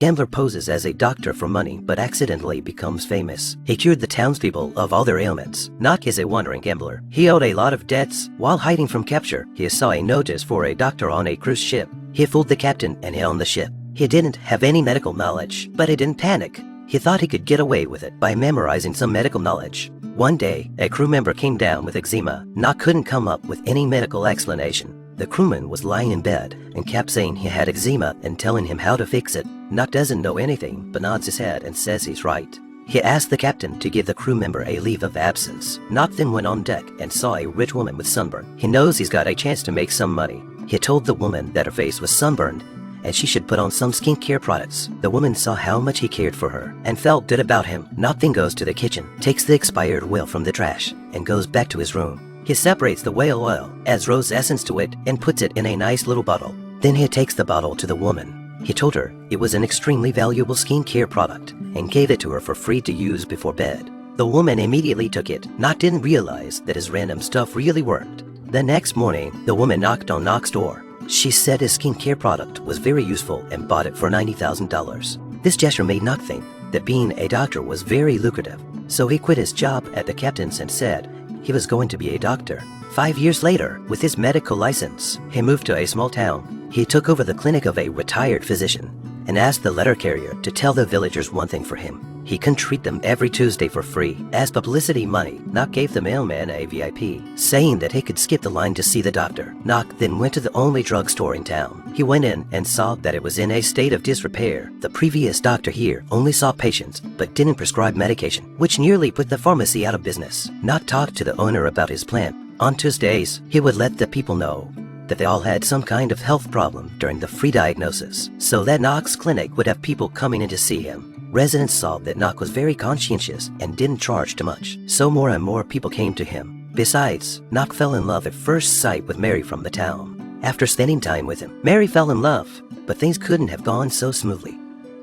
Gambler poses as a doctor for money but accidentally becomes famous. He cured the townspeople of all their ailments. Knock is a wandering gambler. He owed a lot of debts. While hiding from capture, he saw a notice for a doctor on a cruise ship. He fooled the captain and hid on the ship. He didn't have any medical knowledge, but he didn't panic. He thought he could get away with it by memorizing some medical knowledge. One day, a crew member came down with eczema. Knock couldn't come up with any medical explanation. The crewman was lying in bed and kept saying he had eczema and telling him how to fix it. Knock doesn't know anything but nods his head and says he's right. He asked the captain to give the crew member a leave of absence. Knock then went on deck and saw a rich woman with sunburn. He knows he's got a chance to make some money. He told the woman that her face was sunburned and she should put on some skincare products. The woman saw how much he cared for her and felt good about him. Knock then goes to the kitchen, takes the expired whale from the trash, and goes back to his room. He separates the whale oil, adds rose essence to it, and puts it in a nice little bottle. Then he takes the bottle to the woman. He told her it was an extremely valuable skincare product and gave it to her for free to use before bed. The woman immediately took it. Knock didn't realize that his random stuff really worked. The next morning, the woman knocked on Knock's door. She said his skincare product was very useful and bought it for $90,000. This gesture made Knock think that being a doctor was very lucrative. So he quit his job at the captain's and said he was going to be a doctor. 5 years later, with his medical license, he moved to a small town. He took over the clinic of a retired physician and asked the letter carrier to tell the villagers one thing for him. He can treat them every Tuesday for free. As publicity money, Knock gave the mailman a VIP, saying that he could skip the line to see the doctor. Knock then went to the only drugstore in town. He went in and saw that it was in a state of disrepair. The previous doctor here only saw patients but didn't prescribe medication, which nearly put the pharmacy out of business. Knock talked to the owner about his plan. On Tuesdays, he would let the people know that they all had some kind of health problem during the free diagnosis, so that Knock's clinic would have people coming in to see him. Residents saw that Knock was very conscientious and didn't charge too much, so more and more people came to him. Besides, Knock fell in love at first sight with Mary from the town. After spending time with him, Mary fell in love, but things couldn't have gone so smoothly.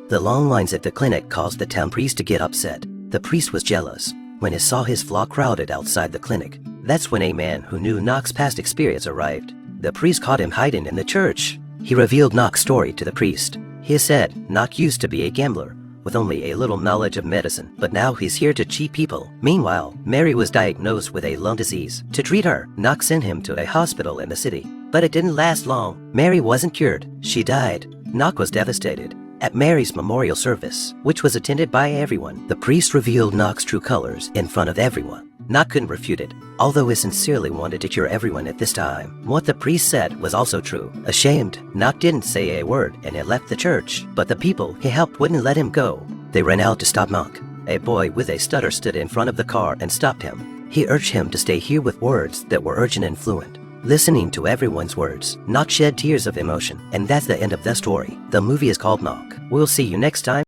The long lines at the clinic caused the town priest to get upset. The priest was jealous when he saw his flock crowded outside the clinic. That's when a man who knew Knock's past experience arrived. The priest caught him hiding in the church. He revealed Knock's story to the priest. He said Knock used to be a gambler with only a little knowledge of medicine, but now he's here to cheat people. Meanwhile, Mary was diagnosed with a lung disease. To treat her, Knock sent him to a hospital in the city. But it didn't last long. Mary wasn't cured. She died. Knock was devastated. At Mary's memorial service, which was attended by everyone, the priest revealed Knock's true colors in front of everyone. Knock couldn't refute it, although he sincerely wanted to cure everyone at this time. What the priest said was also true. Ashamed, Knock didn't say a word and he left the church, but the people he helped wouldn't let him go. They ran out to stop Knock. A boy with a stutter stood in front of the car and stopped him. He urged him to stay here with words that were urgent and fluent. Listening to everyone's words, Knock shed tears of emotion, and that's the end of the story. The movie is called Knock. We'll see you next time.